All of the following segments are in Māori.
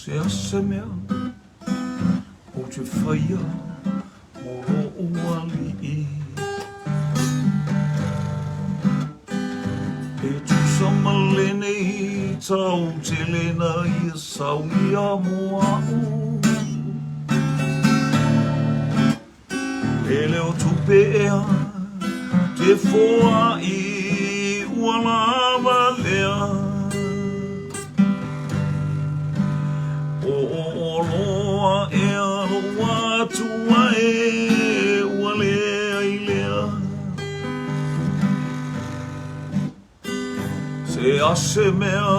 Se ase mea o te whaia moro uali I. E tu samalene I tau te lena I a sau I a moa u. E leo tu pea te foa I ua lava lea. O loa e aloa tua e ua lea I lea. Se ase mea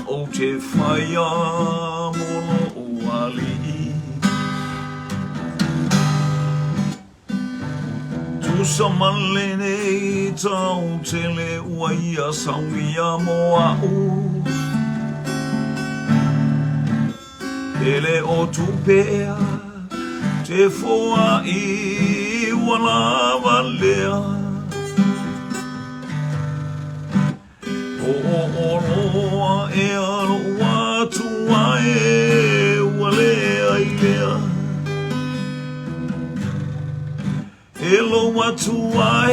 o te whaia mono uali I. Tu samalene I tau te le ua ia saunia moa u. Ele o tu pea te foa I ua lava lea. O loa e aloa tua e ua lea I lea. E loa tua e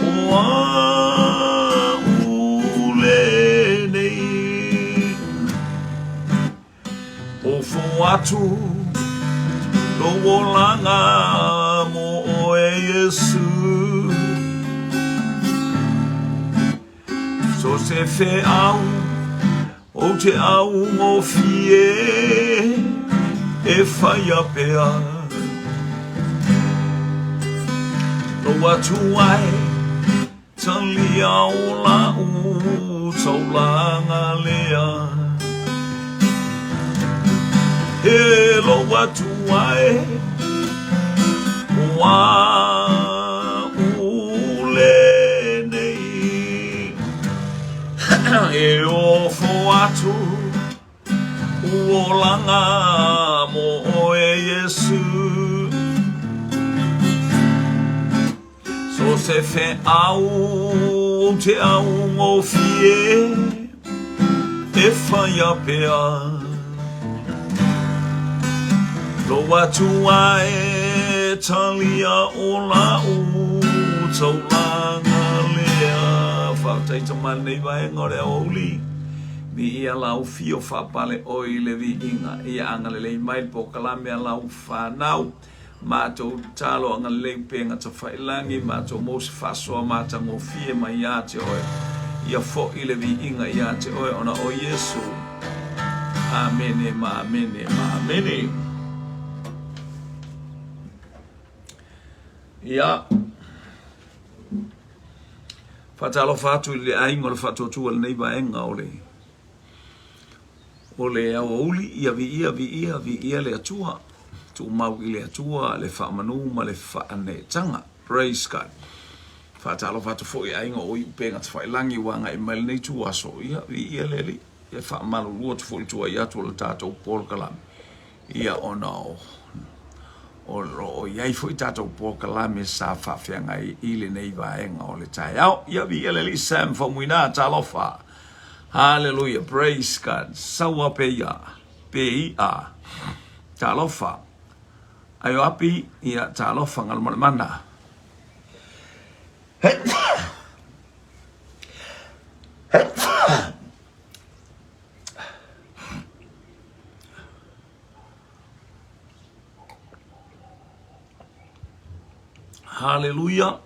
oa ule nei. O foatu lo langa mo o e Yesu. So se fe au o te au mo fie e whaia pea. Lo atu ai talia o la u taulanga lea. Hello watu ai wa ule nei. E o watu uolanga mo o e Yesu. So se fe au te au mo fie e whaia pea. Lo watu ai talia o la u taulanga lea. Whautai tamanei vai ngore oli. Mi ia lau fio whapale o I le vi inga. Ia angalelei mai po kalamea lau whanau. Mātou talo angalelei penga ta whailangi. Mātou mosi whasoa māta ngō fie mai ia te oe. Ia fo I le vi inga ia te oe ona o Yesu. Amene ma amene ma amene. Ia whatalo whatu I le aingo le whatotua le neiba enga o le au uli ia vi ia le atua tu mau I le atua le whamanu ma le whaanetanga. Praise God. Whatalo whatu fo I aingo o I upenga te whailangi wanga I mail nei tu aso ia vi ia le li ia whaamalu lua tu fo I tua ia tu le tātou Paul Kalam ia ona o iai foi tatou po kalame sa fa fianga I le nei vaenga o le tai au ia vi ele li sam fo muina talofa. Hallelujah, praise God. Sawa pe ia talofa ayo api ia talofa ngal mana. Hallelujah.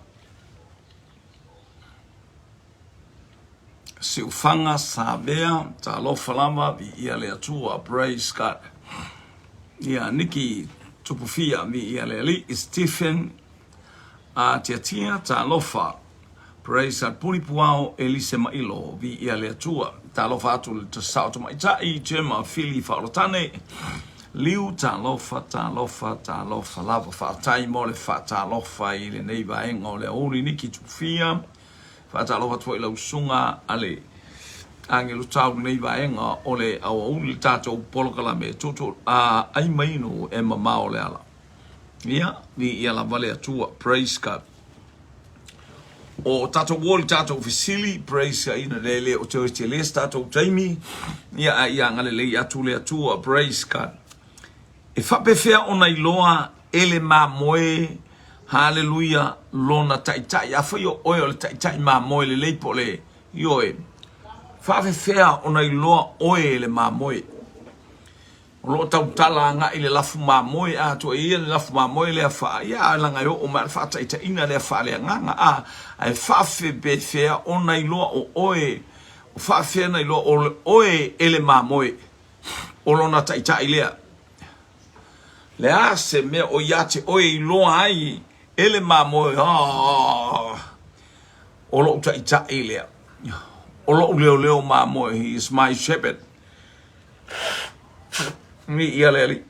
Se ufanga sabea talofa lama vi ia le atua. Praise God. Ia Niki tupufia vi ia le li Stephen tiatia talofa. Praise God. Punipuao Elise Mailo vi ia le atua. Talofa atu le tasau tuma itai jema fili faolotane. Liu talofa lava whaatai mo le whaatalofa I le nei vaenga o le ori Niki tupufia. Whaatalofa tua I lau sunga ale angelu tau nei vaenga o le awa uli tātou polokalame toto ai mainu e mamao le ala. Ia, vi ia la vale atua. Praise God. o tato wall tato ofisili praise ya ina lele o te le tato Jamie ya ngale le ya tu praise God e fa pe fea ona iloa ele mamoe hallelujah lona tai ya fa yo oil tai mamoe le pole yo e fa pe fea ona iloa oil mamoe lo tau tala nga ile lafu mamoe a to e le lafu mamoe le fa ya la nga yo o ma fa tai ina le fa le nga a ai fa fe be fe ona iloa o oe o fa fe na iloa o oe ele mamoe o lona tai le le a se me o yate oe iloa ai ele mamoe o lo tai le o lo leo mamoe he is my shepherd mi ia leli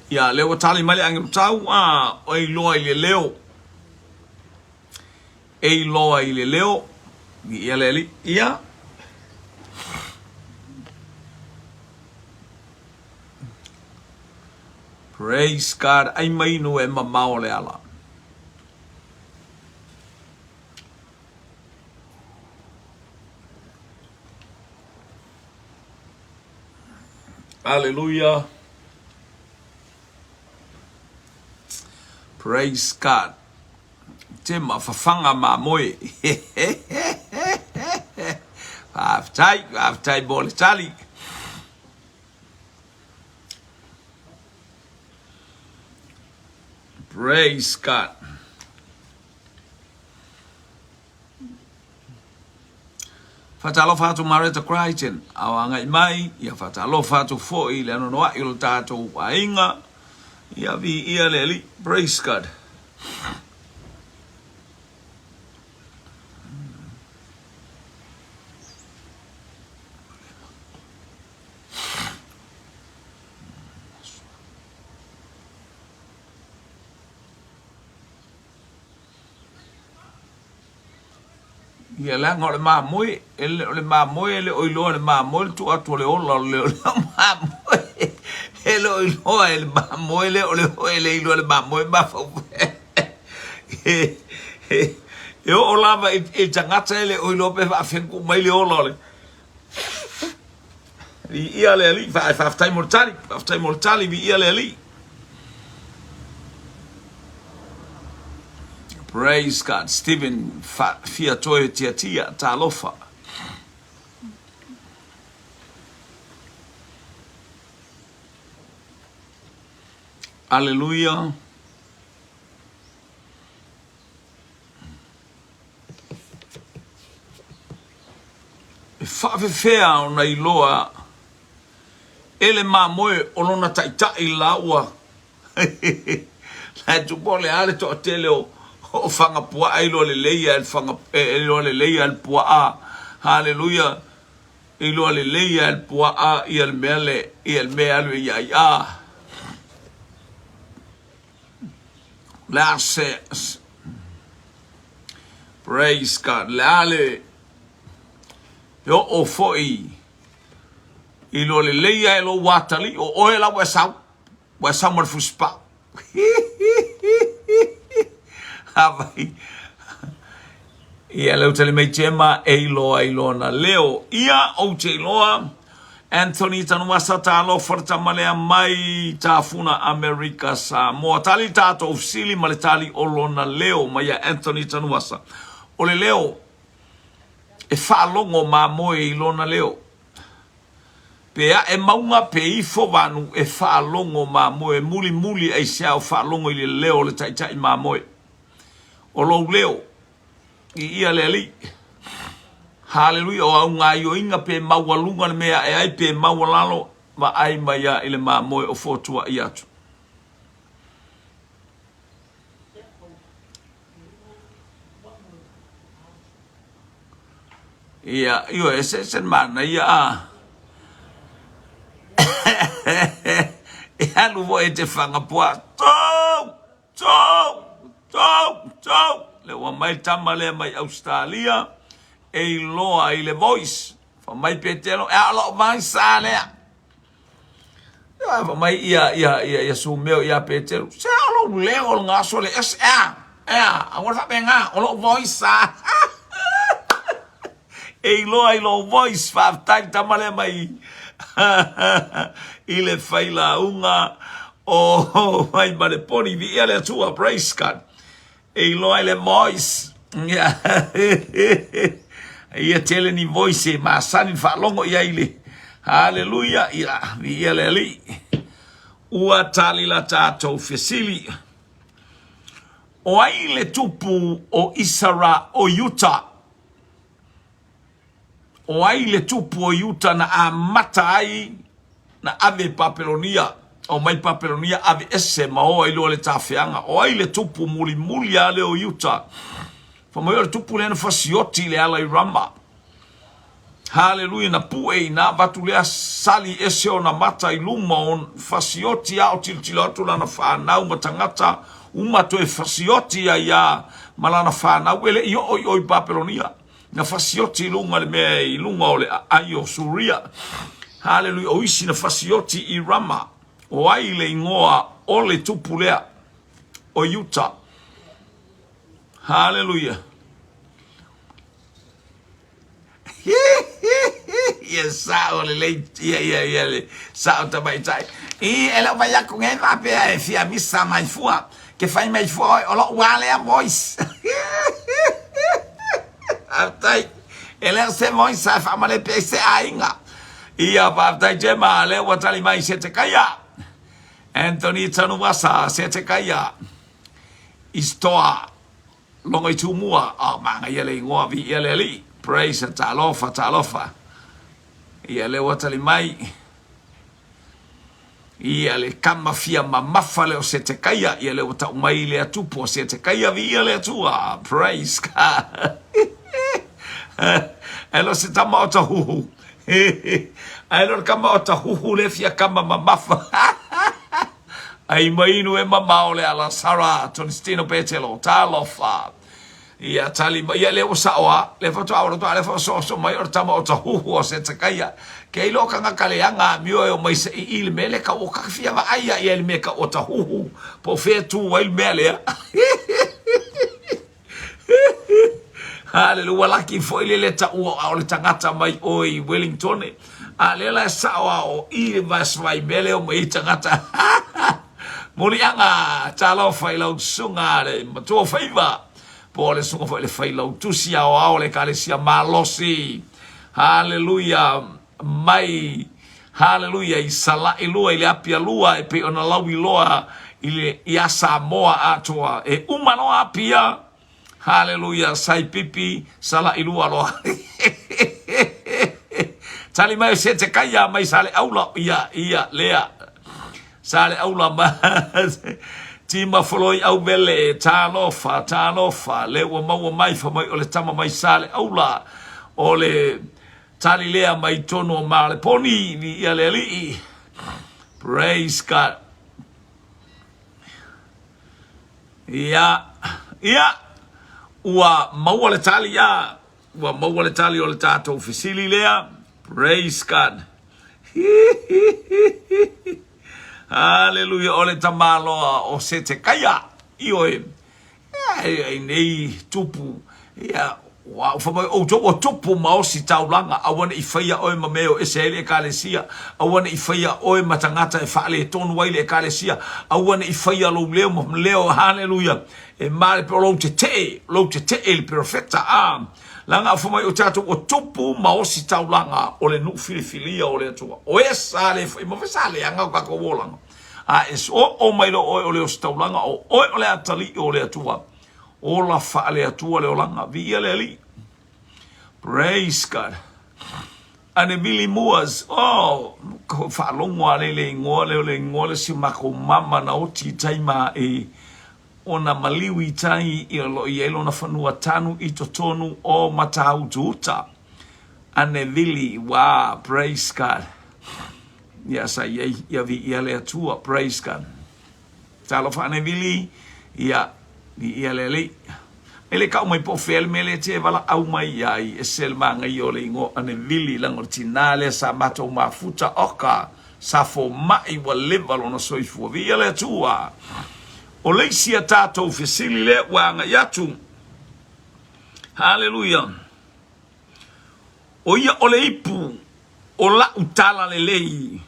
ya leo tali mali ang tau o iloa ile leo iloa ile leo mi ia leli ia praise God ai mai no e mamao le ala hallelujah praise God te mafafanga mamoe aftai bol tali praise God fatalo fatu mareta Christian awanga mai ya fatalo fatu fo ile no no ilo tato ainga ya vi ia leli praise God ia la ngole mamoe le mamoe le oilo le mamoe tu atu le ola le mamoe ele oilo le mamoe le ole ilo le mamoe ba fa eu olava e tangata ele oilo pe va fenku mai le ola le ia le ali fa time mortali vi ia le ali praise God Stephen fia toy tia talofa hallelujah fa fea ona iloa ele mamoe olona tai laua la tu bole ale to teleo o fanga pua ai lo le leia el fanga lo le leia el pua hallelujah i lo le leia el pua i el mele ya la se praise God lale yo o foi i lo le leia lo watali o oela wesa mo fuspa Havai. Ia leo tele mei chema eiloa na leo. Ia o te loa. Anthony tanuasa talo farta malea mai tafuna Amerika sa. Moa tali tato ofisili male tali olona leo. Maya Anthony tanuasa. Ole leo. E whaalongo mamoe ilona leo. Pea e maunga pe ifo vanu e whaalongo mamoe. Muli e siao whaalongo ili leo le tai mamoe. O lo leo i ia le ali hallelujah o au ngai o inga pe mawalunga mea e ai pe mawalalo ma ai mai ile ma moe o fotua i atu ia io ese mana ia e alu vo e te fanga poa le wa mai tamale mai Australia e loa i le voice mai petelo e alo mai sale mai ia su meu ia petelo se alo leo nga sole es agora venga olo voice e lo voice fa tai tamale mai ile faila unga o mai mare poni vi ele tua praise God e lo ile voice ia teleni voice ma sani fa longo ia ile hallelujah ia vi ele li ua tali la tato fesili o aile tupu o Isara o Utah o aile tupu o Utah na amata ai na ave papelonia o mai papelonia ave ese mao ilo le tafeanga o aile tupu muli ale o Utah fa mai le tupu le na fasioti le ala i rama hallelujah na pue na batulea sali ese o na mata i luma on fasioti au tiltilotu na fa na matangata uma to e fasioti ya malana fa na wele i papelonia na fasioti lunga le me i lunga ole ayo suria hallelujah o isi na fasioti i rama o aile ingoa ole tupulea o Utah hallelujah yes sao le le sao tabai tai e ela vai a com ele vai pe fia missa mai fua que faz mais fua o lo wale a voice atai ela se voice sa fa male pe se ainga e a vai jema le watali mai se te kaya Anthony tanu wasa se te kaya istoa longo i tumua a manga yele ngoa vi yele li praise talofa yele watali mai yele kama fia mamafale o se te kaya yele wata mai le atupo o se te kaya vi yele atua praise God elo se tama o tahuhu elo kama o tahuhu le fia kama mamafa ai mainu e mamao le ala sara tonistino petelo talofa ia tali ia le osawa le foto auro to le foto so mai or tama o tahuhu o se takaya ke ilo kanga kaleanga mio e mai se il mele ka o ka fia va ai ia il me ka o tahuhu po fe tu il mele hallelujah laki foi le ta o le tangata mai oi Wellington a le la sawa o i vas vai mele o mai tangata Molianga talo faila sunga le matua faiva pole sunga foi le faila tusia o le kalesia malosi hallelujah mai hallelujah isala ilua ile apia lua e pe ona lawi loa ile ia Samoa atoa e umano apia hallelujah sai pipi sala ilua loa tali mai se te kaya mai sale aula ia lea sale aula ma tima foloi au bele talofa le wa mau mai fa mai ole tama mai sale aula ole tali lea mai tono male poni ni ia le li praise God ia wa mau ole tali ya wa mau ole tali ole tato ofisili lea praise God hallelujah ole tamalo o se te kaya io e nei tupu ia wa fa o tupu ma o si taulanga awana I faia o mameo esele kalesia awana I faia o matangata e fale tonu waile kalesia awana I faia lo leo hallelujah e male per lo te el perfecta am langa fa o tato o tupu ma o si taulanga o le nu filifilia o le tua o sale fa mo sale anga ka ko volanga a es o mai lo o le taulanga o le atali o le tua o la fa le tua le olanga via le ali praise God ane Billy Moores ko fa longo le ngole si mako mama na o ti taima e ona maliwi tai I lo yelo na fanua tanu I totonu o matau tuta ane Billy wa praise God yes ya vi ile atua praise God talo fa ane Billy ya vi ile ele ka mai po fel mele te vala au mai ai esel manga i ole ingo ane vili lango tinale sa mato mafuta oka sa fo mai wa leva lona soifu via le tua o le sia tato fesili le wanga yatu hallelujah o ia ole ipu o la utala le lei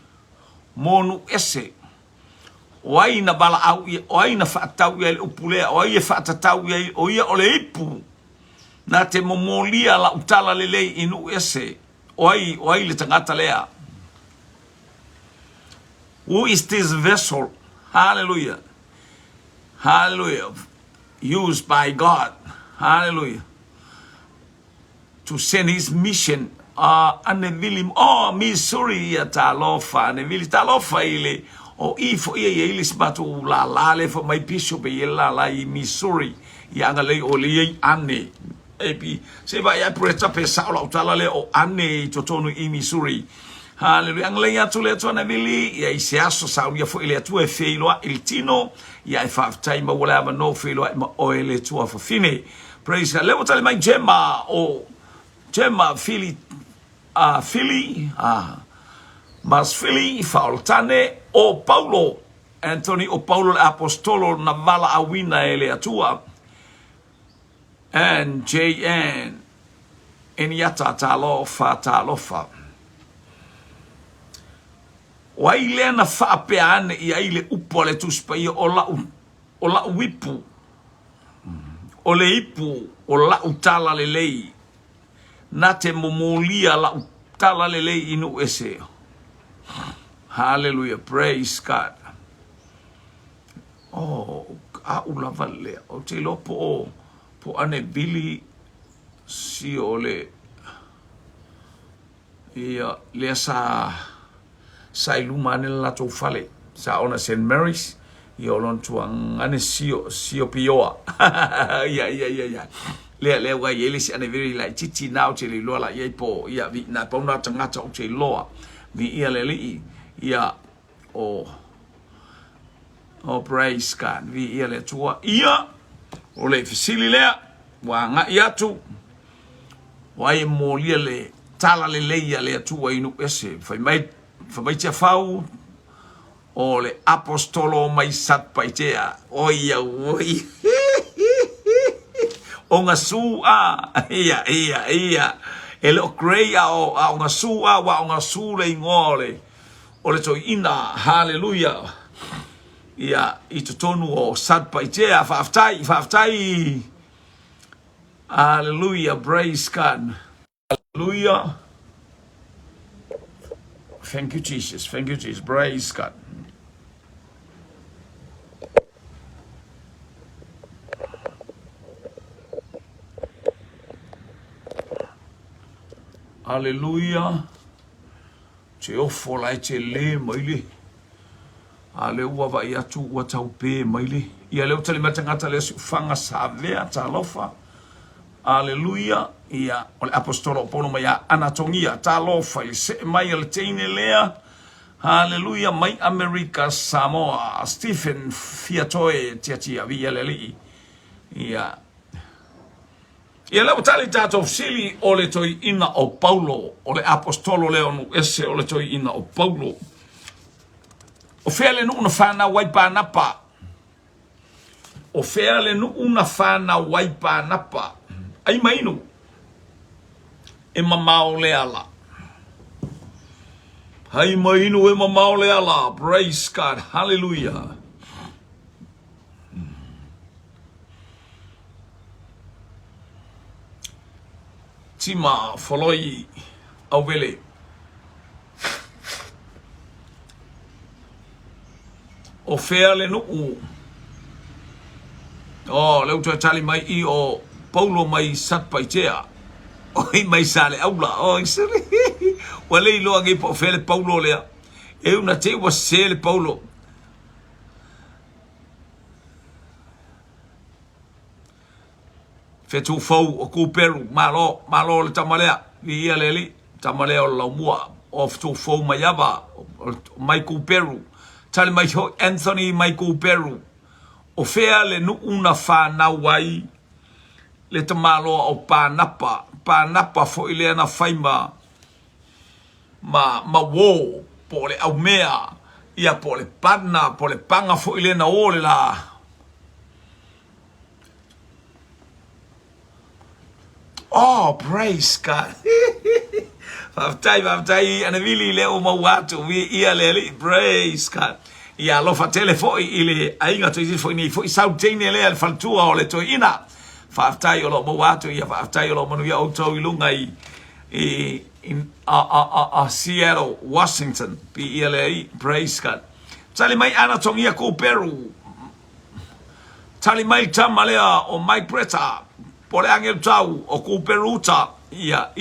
monu ese o ai na bala au o ai na fatau ia le upule o ai fatatau ia o ia ole ipu na te momolia la utala le lei inu ese o ai le tangata lea. Who is this vessel? Hallelujah. Hallelujah. Used by God. Hallelujah. To send his mission. Anevili. Oh, Missouri ya talofa. Anevili talofa ile. O ifo ile smatu la lale for my bishop yela la I Missouri. Yanga le oli ane. Epi seba ya preta pesa la utala le o ane totonu I Missouri. Hallelujah. Ang leia tu le tu na vili ya isiaso sa ya fo ile tu e feilo il tino ya e fa time wala ma no feilo ma o ile tu for fine. Praise God. Lewo tale mai Gemma fili mas fili faultane o Paulo Anthony o Paulo apostolo na vala awina ele atua and JN en yata talofa Wai le na whaapeane I aile upo le tuspa I o la wipu. O le ipu o la utala le lei. Na te momolia la utala le lei inu ese. Hallelujah. Praise God. Oh, a ula vale. O te lopo po ane bili si o le. Ia le sa sai lumane la to fale sa ona St. Mary's yo lon tuang ane sio pioa ya le wa yele si ane very like chichi now chili lola ye po ya vi na po na tanga cha o che loa vi ia le li ia o praise God vi ia le tua ia o le fisili le wa nga ia tu wa ye mo le tala le ia le tua inu ese fa mai tia fau o le apostolo mai sat paitea oia o nga su ia ele o creia o nga su wa nga su le ngole o le to ina hallelujah ia I tonu o sat paitea faftai hallelujah praise God hallelujah. Thank you, Jesus. Thank you, Jesus. Praise God. Hallelujah. Te ofo lai te le maile. Ale ua vai atu ua tau pe maile. Ia leo tali matangata le fanga sa vea ta lofa. Hallelujah. Ia ole apostolo pono mai anatongia ta lofa I se mai le teine lea. Hallelujah. Mai America Samoa Stephen Fiatoe tiatia via leli. Ia leo tali tato sili ole toi ina o Paulo ole apostolo leonu ese ole toi ina o Paulo. O fele nu una fana waipa napa. O fele nu una fana waipa napa. Ai mainu e mamao le ala. Ai mainu e mamao le ala. Praise God. Hallelujah. Tima foloi au vele. O fele nu o leu tu tali mai I o Paulo mai sat paitea. Oi mai sale aula. Oi sale. Wale lo agi po fele Paulo lea. E una te wa sele Paulo. Fetu fou o ku Peru malo le tamalea. Vi ia leli tamalea o la mua. Of tu fou mai ava mai ku Peru. Tali mai ho Anthony mai ku Peru. O fea le nu una fa na wai. le te malo o panapa fo ile na faima ma wo po le au mea ia po le pana po le panga fo ile na ole la oh praise God Faftai ana vili leo mawatu vi ia le praise God ia lo fa telefo ile ainga to fo ni fo sautene le al faltua o le to ina Faftai o lo mawatu ia faftai o lo manu ia o to ilunga in Seattle, Washington, PLA, praise God. Tali mai ana tongia ko Peru. Tali mai tamalea o Mike Preta, pole angel tau o ko Peru ta. Ia.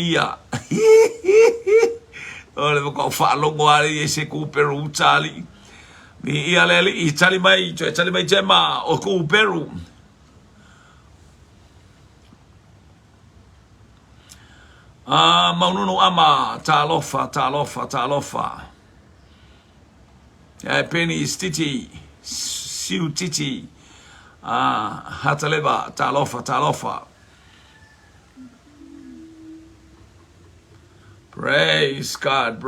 Ole ko fa longo ali ese ko Peru tali. Mi ia le i tali mai jema o ko Peru. Maununo ama talofa. Penny stiti, siu titi. Hataleba talofa. Praise God.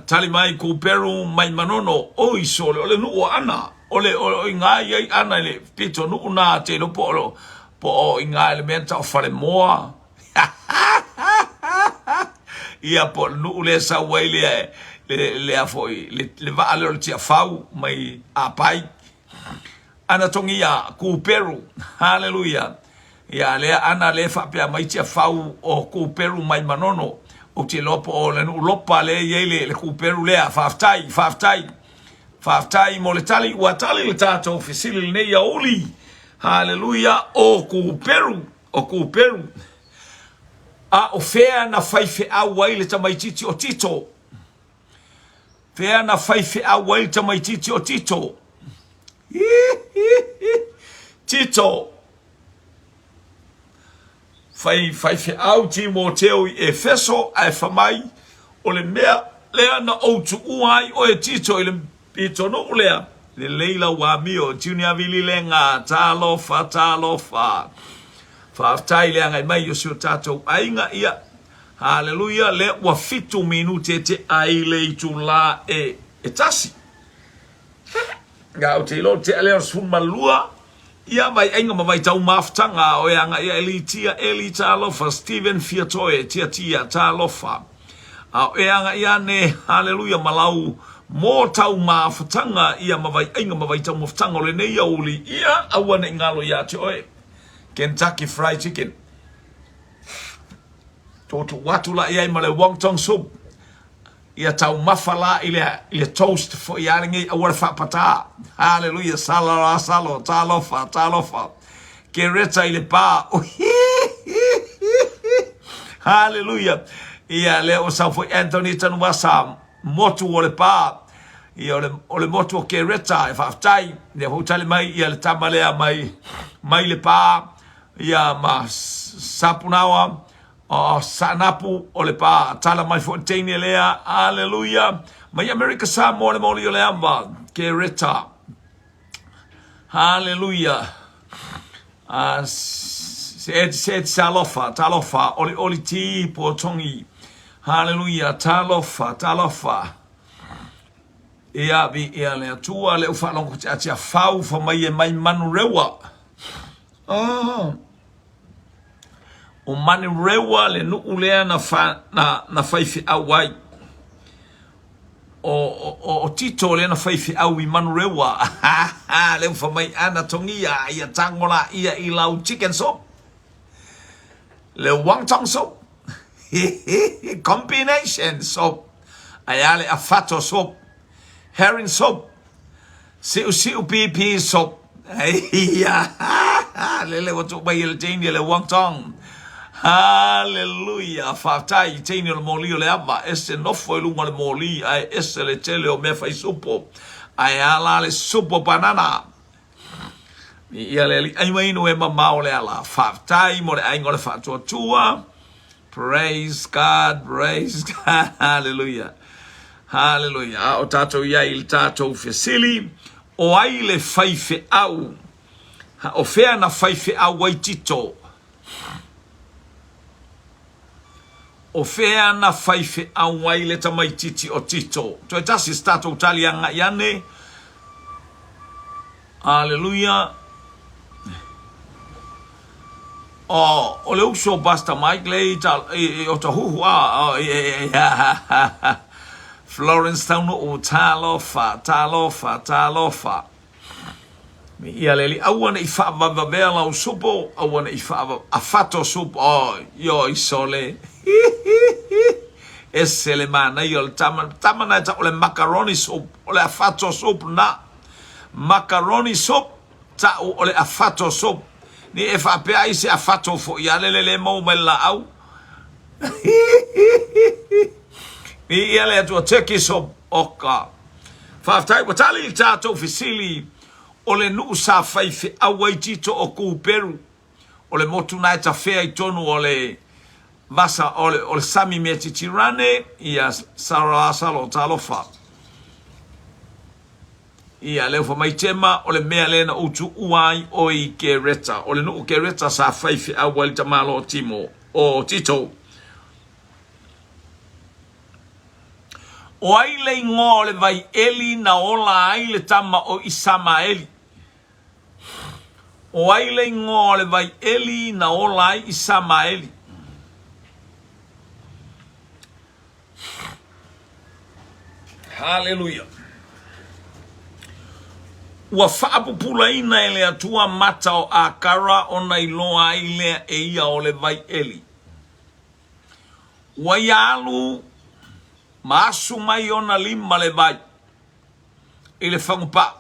Tali mai ku Peru mai manono oi sole ole nu ana. Ole ngai ana le pito nu na te no po inga elementa o fare moa. Ia po nu le sa wai le afoi le va le tia fau mai apai ana tongia ku Peru hallelujah ia le ana le fa pia mai tia fau o ku Peru mai manono o te lopo o le nu lopa le le ku Peru le faftai mo le tali wa tali le tato fisili ne ya oli hallelujah o ku Peru o fea na faife a waile tamaititi o tito. Fea na faife a waile tamaititi o tito. Tito. Faife au Timoteo I Efeso a famai o le mea lea na outu uai o e tito ile pito no lea. Le leila wa mio junior vili lenga talofa. Faftai le ngai mai yo tato ainga ia hallelujah le wa fitu minute te ai le tula e tasi ga o te lo te le sun malua ia mai ainga mai tau maftanga o yanga ia elita lo fa Steven Fiatoe tia talofa o yanga ia ne hallelujah malau mo tau maftanga ia mai ainga mai tau maftanga le nei uli ia awana ngalo ya te oe Kentucky Fried Chicken. Toto watula ia male wonton soup. Ia tau mafala ile toast fo iaringi awar fa pata. Hallelujah salo talofa. Kereta ile pa. Hallelujah. Ia le o sa fo Anthony Tanwasa motu ole pa. Ia ole motu kereta fa tai ne hotel mai ia le tamalea mai le pa. Ia ma sapunawa o sanapu o le pa tala mai fontaine lea hallelujah mai America sa mole o le amba ke reta hallelujah said talofa oli ti po tongi hallelujah talofa ia bi ia le tua le ufa longo tia fau fa mai manu rewa o mani rewa le nuulea na faifi awai o tito le na faifi awi manu rewa le fa mai ana tongia ia tangola ia ilau chicken soup le wonton soup combination soup ayale afato soup herring soup siu pp soup lele watu bai le tini le wonton hallelujah fatai tini le moli le aba ese nofo lunga le moli ai ese le tele o me fai supo ai ala le supo banana ia le ai mai no e mamao le ala fatai mo le ai ngole fatu tua praise God hallelujah o tato ia il tato fesili o ai le faife au o fea na faife au waitito o fea na faife au waile tamai titi o tito. Toi tasi stato utalianga yane. Hallelujah. O le uso basta Mike le o ta huhu Florence Town o talofa. Mi ia leli awana ifa vavela o supo awana ifa afato supo yo isole esele mana yo tamana ta ole macaroni soup ole afato soup na macaroni soup ta ole afato soup ni efa pe ai se afato fo ya lele mo mela au ni ia le to turkey soup oka fa tai watali tato fisili ole nu sa faife awai tito o ku Peru ole motu na ta fea I tonu ole vasa ole sami meti tirane ia salo talofa ia le fo mai tema ole mea lena utu uai o I kereta ole nu kereta sa faife awai tamalo timo o tito o ai le ngole vai eli na ola ai le tama o Isamaeli o ai le ngole vai eli na ola ai Isamaeli hallelujah wa faapupula ina ele atua mata o akara ona iloa ile e ia ole vai eli wa yalu masu mai ona lima le vai ele fangupa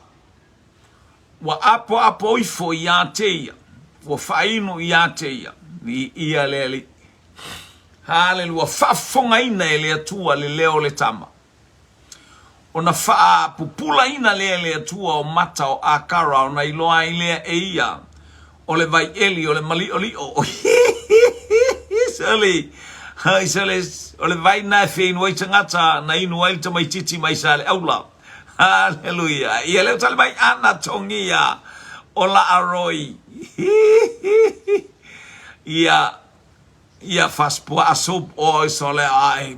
wa apo ifo iateia wa fainu iateia ni ia leli hallelujah fafonga ina ele atua le leo le tama ona fa pupula ina le atua o mata o akara ona iloa ile e ia ole vai eli ole mali oli o sali hai sale ole vai na fein wai tangata na inu ai tamai titi mai sale aula hallelujah ia le tale mai anatongia ola aroi ia faspo asop o sole ai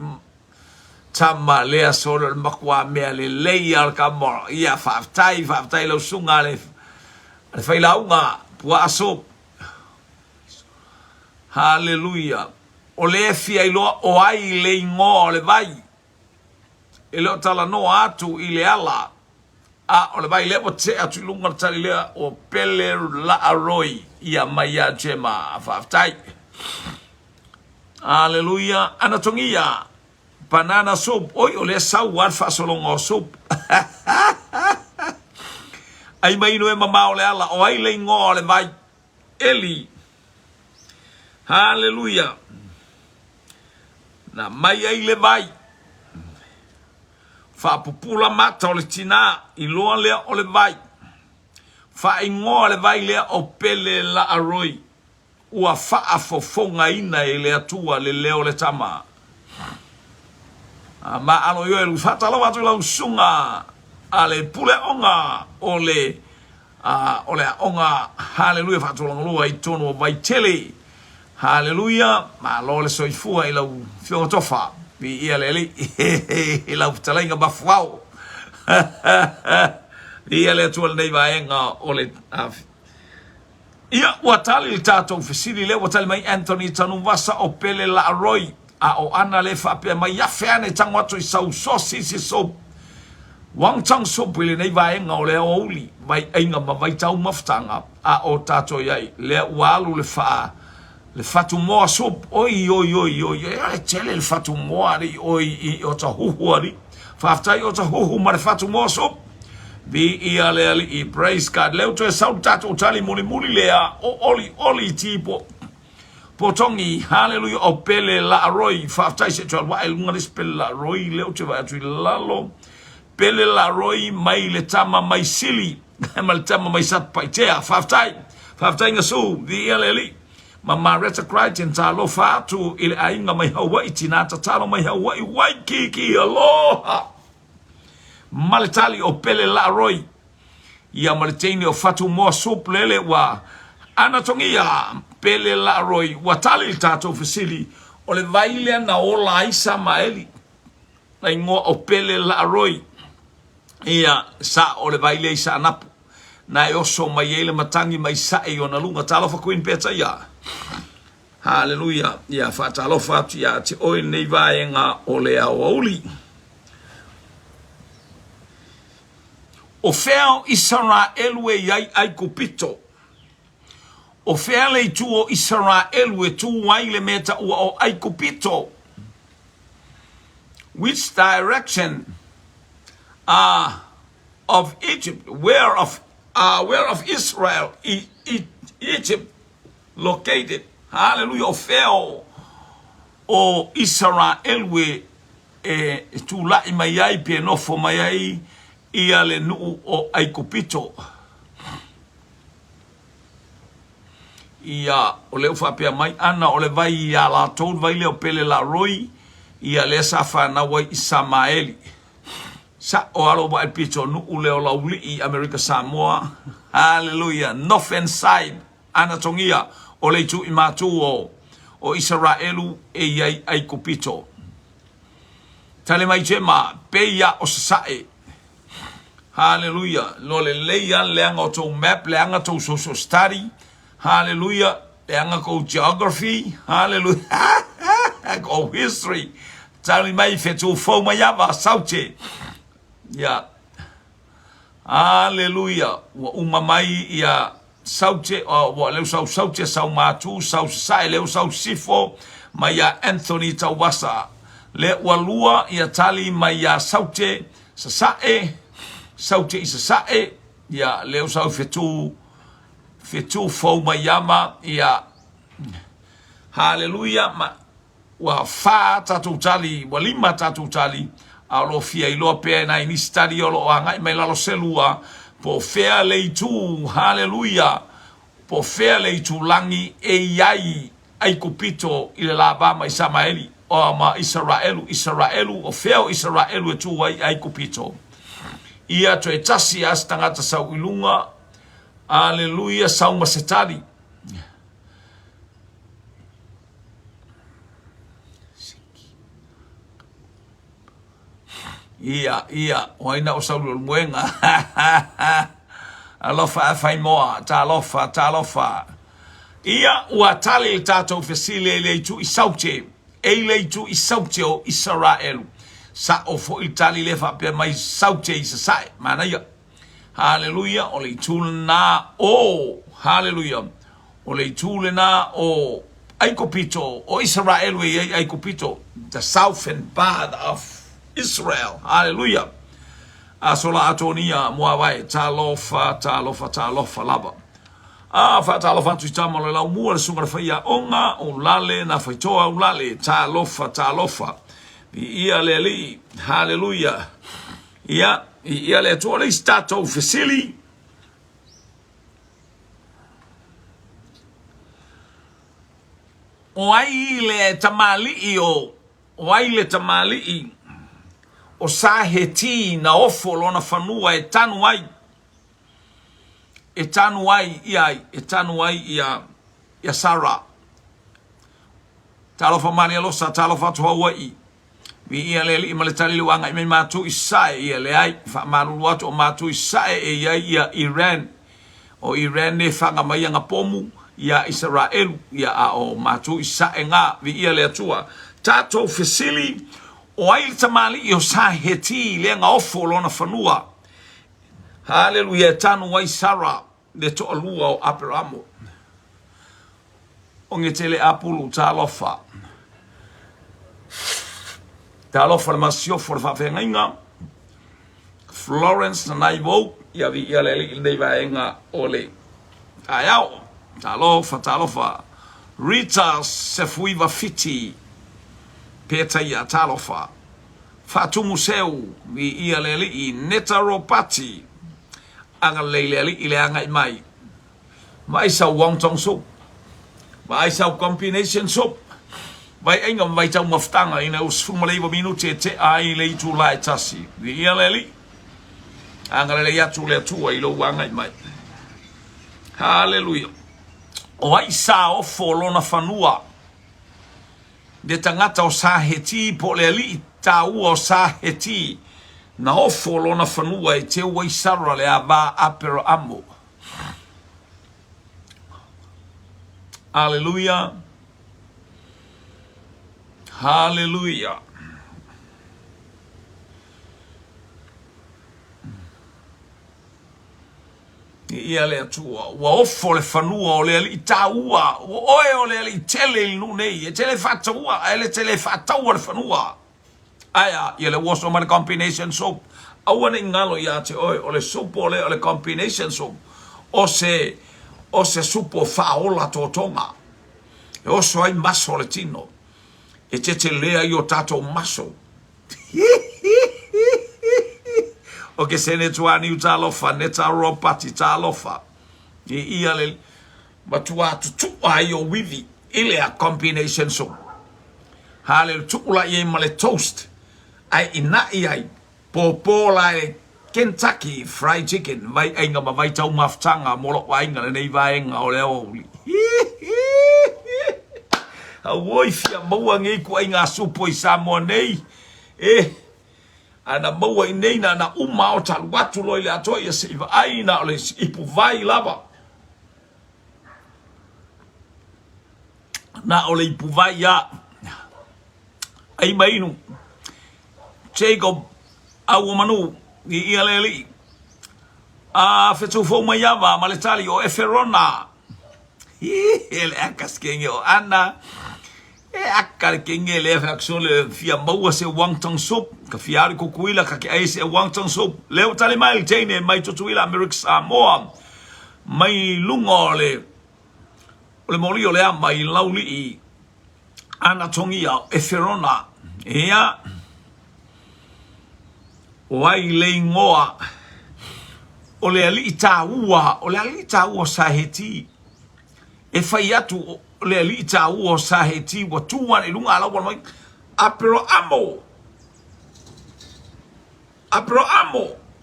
tama le sole makwa me le al kamor ia faftai lo sunga le fai launga pua asop hallelujah o le fia ilo o ai le ngo le vai ilo tala no atu ile ala o le vai le o te atu lunga tali le o pele la aroi ia maya jema afaftai hallelujah anatongia banana soup oi o le sau war fa solongo soup ai mai no e mamao le ala o ai le ngo le vai eli hallelujah na mai ai le vai fa popula mata o le tina I loa le o le vai fa ingo le vai le o pele la aroi ua fa afofonga ina e le atua le leo le tama ma alo yo e fata la watu la usunga ale pule onga ole onga hallelujah fatu la lua I tono vai tele hallelujah ma lo le soifua I lau fio tofa bi ia leli I lau talainga bafuau ia le tual nei vaenga ole ia watali tato fisili le watali mai Anthony tanu vasa o pele la aroi a o ana le fa pe mai ya fane tangwato I sau sosi si so wang chang so pele nei vaenga ole oli vai ainga ma vai tau maftanga a o tato yai le walu le fa le fatu moa soup oi e tele le fatu moa ri oi o ta huhu ari faftai o ta huhu ma le fatu moa soup bi ia le ali I praise God leo to sau tato tali muli lea o oli tipo potongi hallelujah o pele la roi faftai se twa wa elunga le spele la roi leo te va tu lalo pele la roi mai le tama mai sili mal tama mai sat paitea faftai ngasu bi ia le ali Mama reta Christian talo fatu ile ainga mai Hawaii tinata talo mai Hawaii Waikiki aloha malitali o pele la roi ia maliteni o fatu mo soup lele wa anatongia pele la roi watali tato fisili o le vaile na ola isa maeli na ingoa o pele la roi ia sa o le vaile isa napu na e oso mai ele matangi mai sa e ona lunga talofa queen peta ia hallelujah ia fa talofa ia te oi nei vaenga o le auli o feo Israelu e ai kupito o fea le tu o Israelu e tu wai le meta o ai kupito. Which direction of Egypt, where of Israel, Egypt located? Hallelujah. O feo o Israelu e tu lai mai ai pe no fo mai ai ia le nu o ai kupito. Ia o leo whapea mai ana o le vai ia la tōu vai leo pele la roi ia le sa whana wai i Samaeli. Sa o alo wa el pito nu u leo la uli i America Samoa. Hallelujah. North and side ana tongia o le tu i matu o Israelu e iai ai kupito. Tale mai jema pe ia o sasae. Hallelujah. Lo le leia leanga o tōu map leanga tōu social study. Hallelujah. Leanga ko geography. Hallelujah. Ko history. Tali mai fetu fo mai ava saute. Ya. Hallelujah. Wa umamai ya saute o wa leu saute sau matu sau sai leu sau sifo mai ya Anthony Tawasa. Le walua ya tali mai ya saute sasae saute isasae ya leu sau fetu fo mayama ya hallelujah ma wa fa tatu tali wa lima tatu tali alo fia ilo pe na ini study olo anga me la lo selua po fea le tu hallelujah po fea le tu langi e yai ai kupito ile la ba mai Samaeli o ma Israelu o fea Israelu tu ai kupito ia to etasi as tangata sau ilunga. Hallelujah, sau masetali. Ia, waina o saulu mwenga. Alofa afai moa, ta alofa. Ia, ua tali tato fesile leitu isaute. Leitu isaute o Israelu. Sa o fo itali lefa pe mai saute isasae. Mana ia. Hallelujah. O le tulena o hallelujah. O le tulena o aikopito o Israel we aikopito, the southern part of Israel. Hallelujah. Asola atonia moawai talofa laba. Fa talofa tu tamo le la mua le sunga faia onga o lale na faitoa o lale talofa. Ia le li. Hallelujah. Ia le toa le stato fesili. O ai le tamali o saheti na ofo lona fanua e tanu ai ia Sara. Talofa mani alosa talofa toa wai. Ia le li maletali luanga i matu isai ia le ai fa maru watu o matu isai e ia Iran o Iran ne fanga mai nga pomu ia Israel ia o matu isai nga vi ia le atua tato fesili o ai tamali i o saheti le nga ofo lona fanua. Hallelujah. Tanu wai Sara le to alua o Abramo o ngetele apulu talofa talofa masio for fa venga Florence na naivo ia vi ia le nei vaenga ole ayao talofa Rita se fuiva fiti peta ia talofa fatu museu vi ia le i netaropati anga le ile anga mai sa wonton soup mai sa combination soup vai ainga vai tau maftanga ina usfuma leiva minute te ai le tu lai tasi vi ia le anga le ya tu le tua ilo wanga mai. Hallelujah. O ai sa o folona fanua de tangata o sa heti po le li ta o sa heti na ofo lona fanua e te wai sara le ava apero amo. Hallelujah. Hallelujah. Ia le atua wa ofo le fanua o le itaua o oe o le tele nu nei e tele fatua e le tele fatua le fanua aya ia le waso ma combination soap awana ngalo ia te oe o le supo o le combination soap o se supo faola totonga e o so ai maso le tino e te lea io tato maso o ke se ne tuani uta lofa ne ta ropa ti ta lofa ia le matua tu ai o wivi ile a combination so hale tukula ye male toast ai ina ai popola e Kentucky fried chicken vai ainga ma vai tau maftanga molo ainga nei vai nga o le oli a woi fia mo ngi ku ainga supo I samo nei ana maua I nei na uma o talu watu loi le atoa ia se iwa aina o le ipu vai lava. Na o le ipu vai ia. Ai mainu. Jacob au manu I ia le li. A fetu fo mai ava ma le tali o Eferona. Ele akaskenge o ana. E akar kenge le faksole fia maua se wangtang soup ka fiari ko kuila ka ai se wangtang soup leo tale mai tene mai tutuila America Samoa mai lungole le moli ole mai lauli I anatongia Eferona ia wai le ngoa ole ali taua sa heti e fai atu le ali taua sa heti wa tuan I lunga ala wa mai apero amo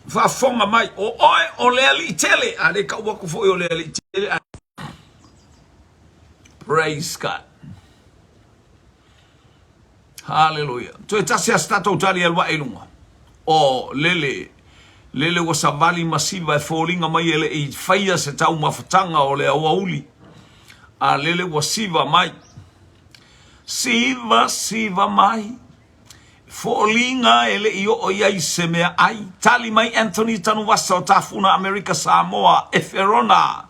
fa fonga mai o oe o le ali tele ale ka wa ku fo o le ali tele praise God hallelujah to etasi stato tali alwa ilunga o lele wa savali masiva e folinga mai ele I faia se tau mafatanga o le auli a lele wa siva mai siva mai folinga ele io o ia se me ai tali mai Anthony tanu wasa o tafuna America Samoa Eferona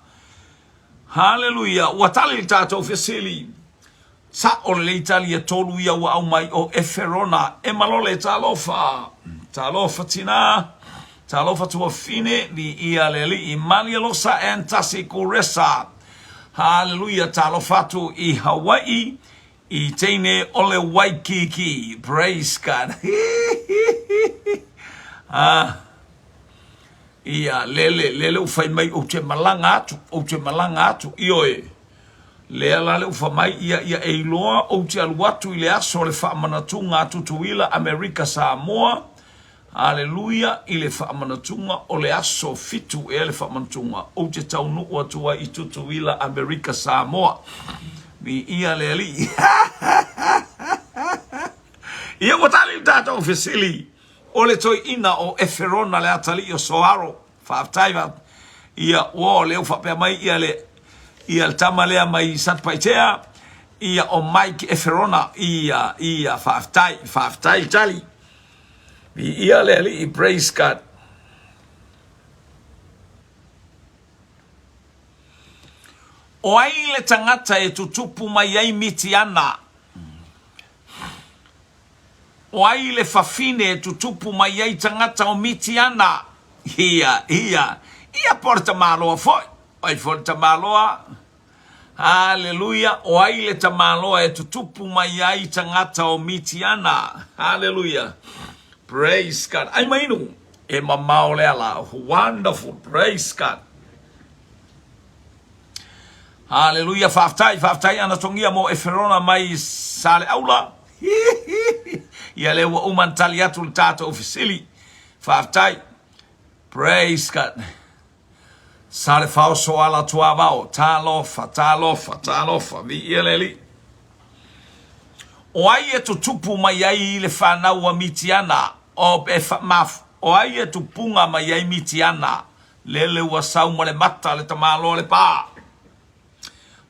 hallelujah wa tali tato fesili sa o le Italia tolu ia wa au mai o Eferona e malole talofa tina talofa tua fine di ia leli I malia losa entasi kuresa hallelujah talofatu I Hawaii I teine ole Waikiki praise God ia lele ufai mai o te malanga atu ioe le ufa mai ia e loa o te aluatu I le aso le whaamanatunga tutuila America Samoa hallelujah I le whaamanatunga o le aso fitu e le whaamanatunga o te taunu o atua I tutuila America Samoa mi ia le ali ia watali tato ofisili o le toi ina o Eferona le atali o soaro whaafitaiva ia o le uwhapea mai ia le tamalea mai satpaitea ia o Mike Eferona ia whaafitai tali ia le ali I praise God o ai le tangata e tutupu mai ai mitiana o ai le fafine e tutupu mai ai tangata o mitiana ia porta maloa foi ai porta maloa hallelujah o ai le tamaloa e tutupu mai ai tangata o mitiana hallelujah praise God ai mainu e mamao le ala wonderful praise God hallelujah faftai anatongia mo Eferona mai sale aula ia le wa umantali atu tato ofisili faftai praise God sale fauso ala tuavao talofa vi ieleli O ai e tutupu mai ai le whanau a mitiana o pe maf. O ai e tupunga mai ai mitiana lele ua sau ma le mata le tamalo le pā.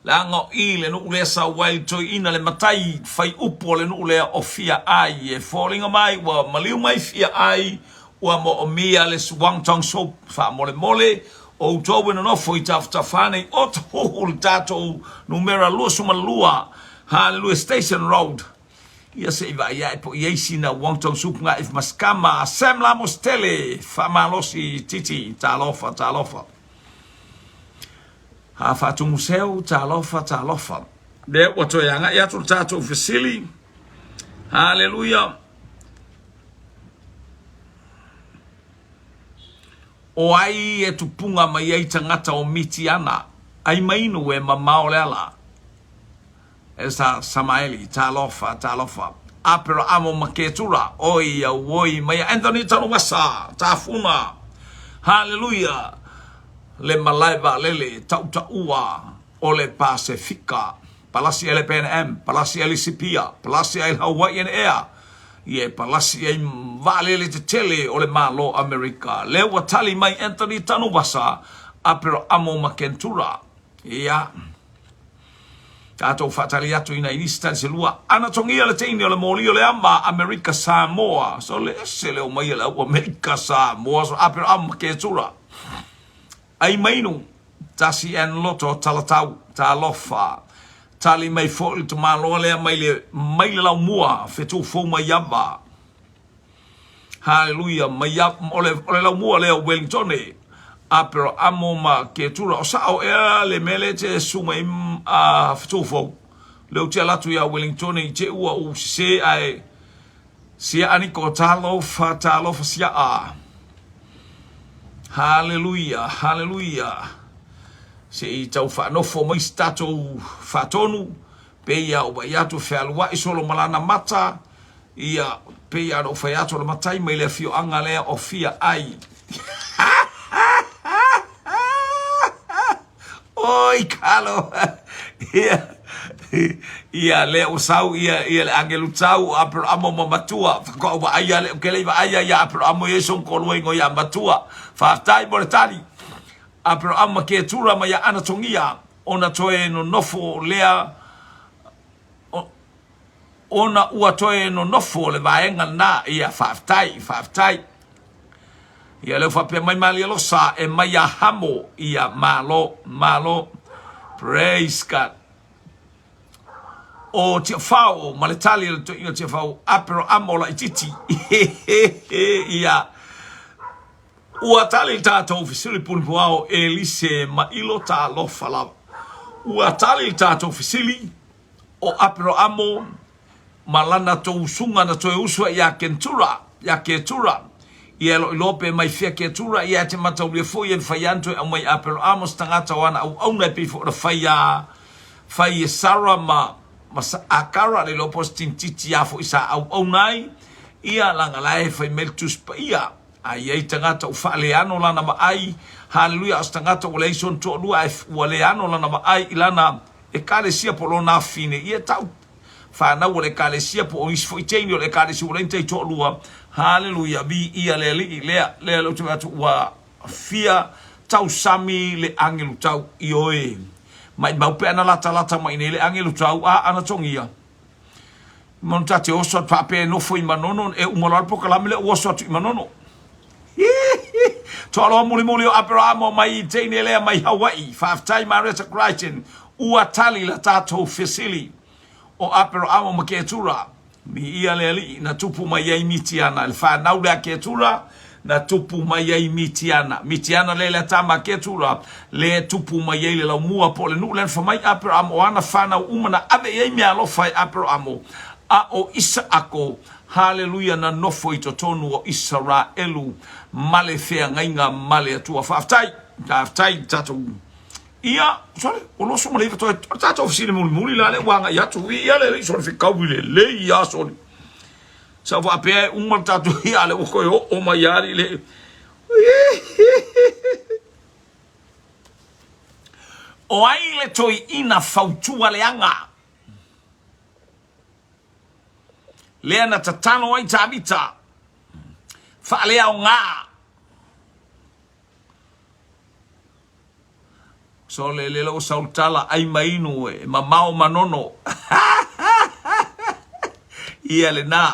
Lango I le nu lea sa wai toi ina le matai fai upo le nu lea o fia ai e fallinga mai wa maliu mai fia ai wa mo o mia le suwang tong so fa mole mole o utowe no fo I tafane o tohu le tato numera lua suma lua Hallelujah Station Road. Ia se iwa ia po iesi na wang tong sup nga if maskama Sam Lamos tele fa malosi titi talofa. Ha fatu museu talofa. De wato yanga ya tu tato ofisili. Hallelujah. O ai e tupunga mai ai tangata o mitiana. Ai mainu e mamao leala. Esa Samaeli talofa. Apero amo maketura. Oi ya woi mai Anthony Tanumasa tafuna. Hallelujah. Le malaiva lele tauta ua o le Pasifika. Palasi ele PNM, palasi ele Sipia, palasi ele Hawaii and Air. Ye palasi ele vale le te tele o le malo Amerika. Le watali mai Anthony Tanubasa apero amo makentura. Ia. Tato fatali atu ina inista se lua. Ana tongia le teini o le moli o le ama Amerika Samoa. So le ese le o mai le o Amerika Samoa. So apero amo makentura. Ai mainu, tasi en loto talatau, talofa, tali mai fōi tu māloa lea mai le lau mua, whetu fōu mai yamba. Hallelujah, ole lau mua lea Wellingtone, apero amo ma ke tura, o sao ea le mele te suma whetu fōu. Leu te alatu ia Wellingtone I te ua u se ai, sia aniko talofa sia a. Hallelujah. Se I tau whanofo mai stato whatonu, pe ia o wai atu whealua isolo malana mata, ia pe ia o whai atu la matai mai le fio anga lea o fia ai. Oi, Carlo. Ia le o sau ia le angelu tau apro amo matua ko wa ia le ke le va ia apro amo yeso ko luengo ia matua fa tai mortali apro amo ke tura ma ya anatongia ona toe no nofo lea ona ua toe no nofo le vaenga na ia fa tai ia le fa pe mai mali lo sa e mai ya hamo ia malo praise God. O te whao, maletali le to inga te whao, apero amola I titi. Ia. Ua tali tātou fisili punpuao e lise ma ilo tā lofa lava. Ua tali tātou fisili o apero amo malana to usunga na to usua ia kentura, ia ketura. Ia lo ilope mai fia ketura, ia te matau le fo ien whaianto e mai apero amo stangata wana au auna pifo na whai sara masa akara le lopos tintiti afo isa au nai ia langa lai fai meltus pa ia ai tangata u faleano lana ma ai hallelujah astangata o leison to lua e waleano lana ma ai ilana e kalesia polona fine ia tau fa na o le kalesia po is foi tenio le kalesia o lente to lua hallelujah bi ia le lo tu wa fia tau sami le angelu tau ioe mai mau pe ana lata mai nele angelu tau a ana tongia monta te oso pa pe no foi manono e umolar po kala mele oso tu manono tolo muli o Abraham mai te nele mai Hawaii five time marriage Christian ua tali la tato fisili o Abraham ma ketura mi ia leli na tupu mai ai mitiana el fa naula ketura na tupu mai ai mitiana lele tama ketura le tupu mai ai le mua po le nu len fa mai Abraham o ana fana umana ave ai me alo fai Abraham a o Isaako hallelujah na nofo I totonu o Israelu male fea ngainga male atua faftai tatu ia sorry o lo so male to tatu ofisine muli la le wanga ya tu ia le so fi kawile le ia so sa va pe un tatu ia le o mayari le o ai le toi ina fautua le anga lea na tatano ai tavita fa lea o ngā so le lo sautala ai mainu e mamao manono ia le na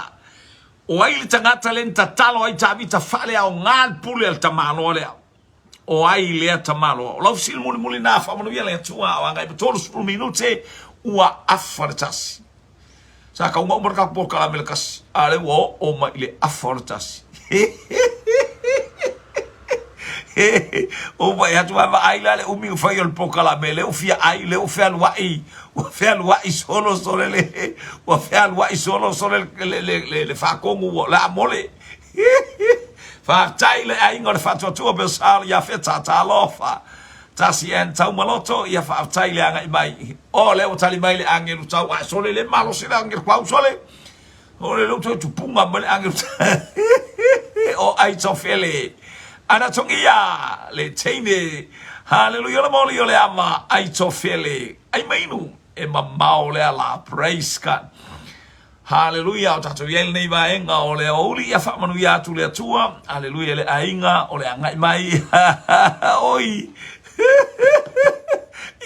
o ai le tangata le tatalo ai tavita fa lea o ngā pule al tamalo lea o ai lea tamalo lo fsil muli na fa mo via le tua o ngai tolu 10 minute ua afartasi sa ka ngo marka por kala melkas ale wo o ma ile afartasi o vai atu va ai la le umi fa yo por kala mele o fia ai le o fia wai solo le o fia wai solo le fa kongu la mole fa tai le ai ngor fa tu be sal ya fe ta lofa tasi en tau maloto ia fa tai le anga mai o le o tali mai le angelu tau a sole le malo se le angelu pau sole o le lo tu punga male angelu o ai to fele ana tongia le teine hallelujah le moli le ama ai to fele ai mainu e mamao le ala praise God hallelujah o tatu yel nei va enga o le oli ia fa manu ia tu le tua hallelujah le ainga o le anga mai oi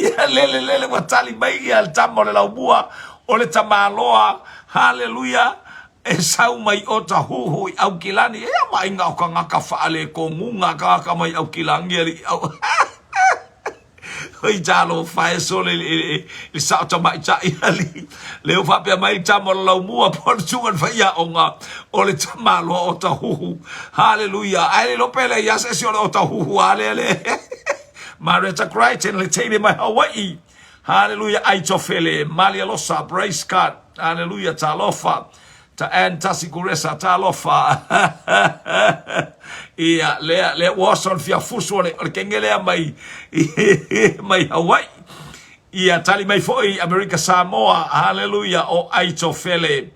ia lele watali mai al tamo le laubua o le tamaloa hallelujah e sau mai o ta huhu au kilani e mai nga o ka ngaka faale ko ngunga ka mai au kilangi ali au oi jalo fae so le sa ta mai ta ali le o fa pe mai tamo le laubua por chuan fa ia onga o le tamaloa o ta huhu hallelujah ai lo pele ya se o ta huhu ale Marita Crichton le tele mai Hawaii hallelujah ai tofele malia losa praise God hallelujah talofa ta antasi kuresa talofa ia le wason fia fuso le kengele mai Hawaii ia tali mai foi America Samoa hallelujah o ai tofele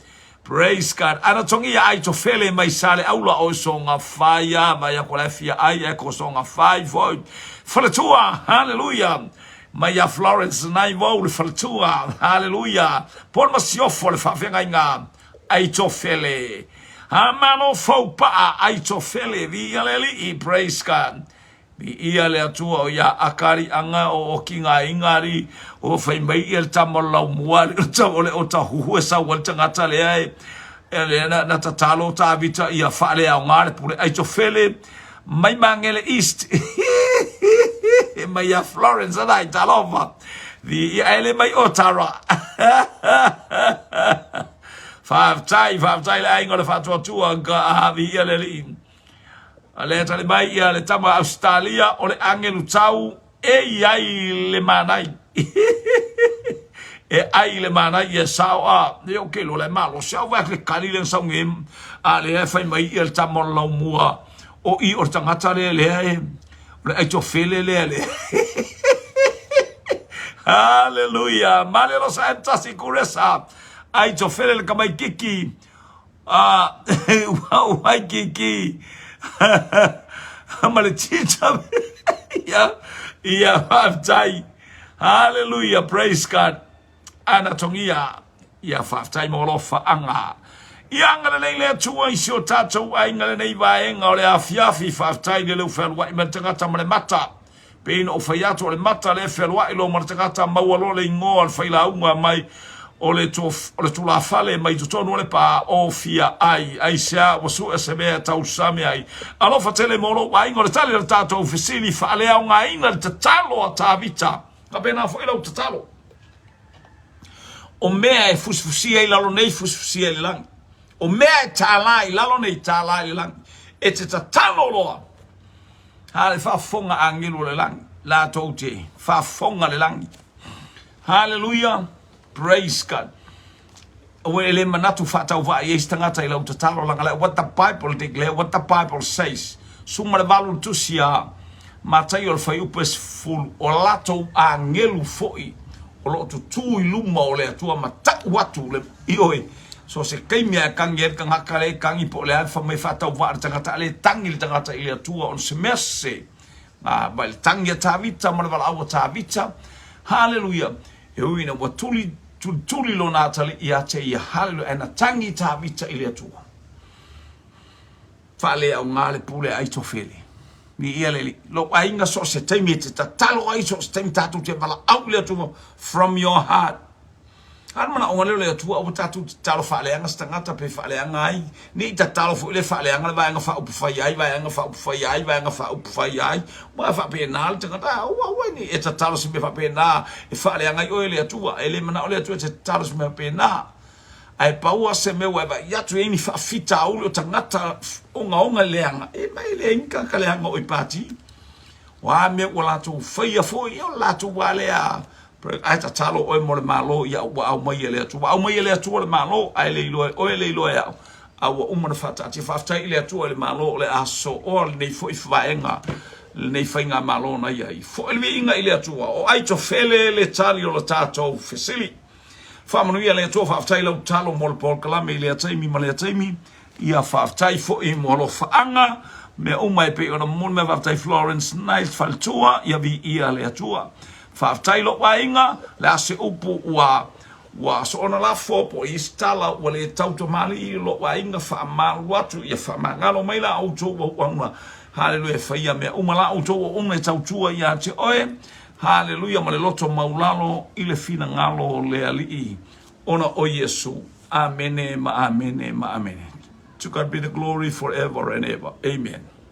praise God ana tongia ai tofele mai sale aula o songa fire mai akola fia ai e ko songa 5 void Falatua, hallelujah. Maya Florence nai wo le falatua, hallelujah. Por masiofo le fafenga inga aitofele. Hamano fo pa aitofele vi aleli I praise God. Vi ia le atua o ya akari anga o kinga ingari o fai mai el tamola muali o ta huhu sa wal tangata le ai. Ele na tatalo ta vita ia fale a ngare pure aitofele mai mangele east. Maya Florence and I talova the ele mai otara five tai ai ngora fatua tua ga vi ele ale tale mai ia le tama Australia o le angelu tau e ai le manai e ai le manai e sao a yo ke lo le malo sao va le kalile sa ngem ale fai mai il tamo lo mua o I or tangata le ai to fele le hallelujah male lo santa sicurezza ai to fele le kamai kiki wow ai kiki male chicha ya faftai hallelujah praise God anatongia ya faftai molofa anga Yang le le tua isio tatou ai ngale nei vaenga o le afiafi faftai le ufelwa I matangata male mata pe no faiato le mata le felwa I lo matangata mawalo le ngo al faila unga mai o le tula fale mai tutono le pa o fia ai sia wasu sebe tau same ai alo fatele molo wa ingole tale le tatou fisili fale unga ina le tatalo atavita ka pena foi lo tatalo o mea e fusfusia I lalo nei fusfusia I lang o mea talai lalo nei talai lang e te tatalo loa hale fa fonga angelo le lang la tote fa fonga le lang hallelujah praise God o ele manatu fa tau va e stangata I lau tatalo lang what the Bible declare what the Bible says suma le valu tusia matai ol fa upes full o lato angelo foi o lo tu iluma o le tua mata watu le ioi so se kaimia kangier kang hakale kangi po le alfa mai fata wa tangata le tangil tangata ile tua on se messe bal tangia tavita mar val awa tavita hallelujah eu ina watuli tuli lo na tali ia te ia halo ena tangi ta vita ile atua. Fale au ngale pule ai tofele. Ni ia leli. Lo ainga so se teimi te tatalo ai so se teimi tatu te vala au ile atua from your heart. Mana o ngale le atua o tatu talo fale anga stangata pe fale anga ai. Ni tatalo fo ile fale anga vai anga fa upu fai ai vai anga fa upu fai ai vai anga fa upu fai ai. Ma fa pe na te ngata wa ni e tatalo se me fa pe na e fale anga o ile atua ele mana o le atua te tatalo se me pe na. Ai paua se me wa ya tu ni fa fita o tangata onga leanga e mai le inka ka leanga o ipati wa me wala tu faia fo yo la tu wale a ai ta talo o mo le malo ya wa au mai le tu au mai le tu le malo ai le lo o le lo ya au o mo fa ta ti fa ta ile tu le malo le aso o le fo ifaenga le fainga malo na ia fo le inga ile tu o ai to fele le tali o le tato fesili Famanuia le tofa aftai lau talo mo le pol kalame le ataimi ma le ataimi ia fa aftai fo I mo lo faanga me umai pe ona mon me aftai Florence Night faltua ia vi ia le atua fa aftai lo wainga le ase upu wa so ona la fo po istala wa le tauto mali lo wainga fa mal watu ia fa mangalo mai la auto wa haleluya fa ia me umala auto una tautua ia te oe Hallelujah, maleloto maulalo ile fina ngalo le ali ona o Yesu. Amen, ma amen, ma amen. To God be the glory forever and ever. Amen.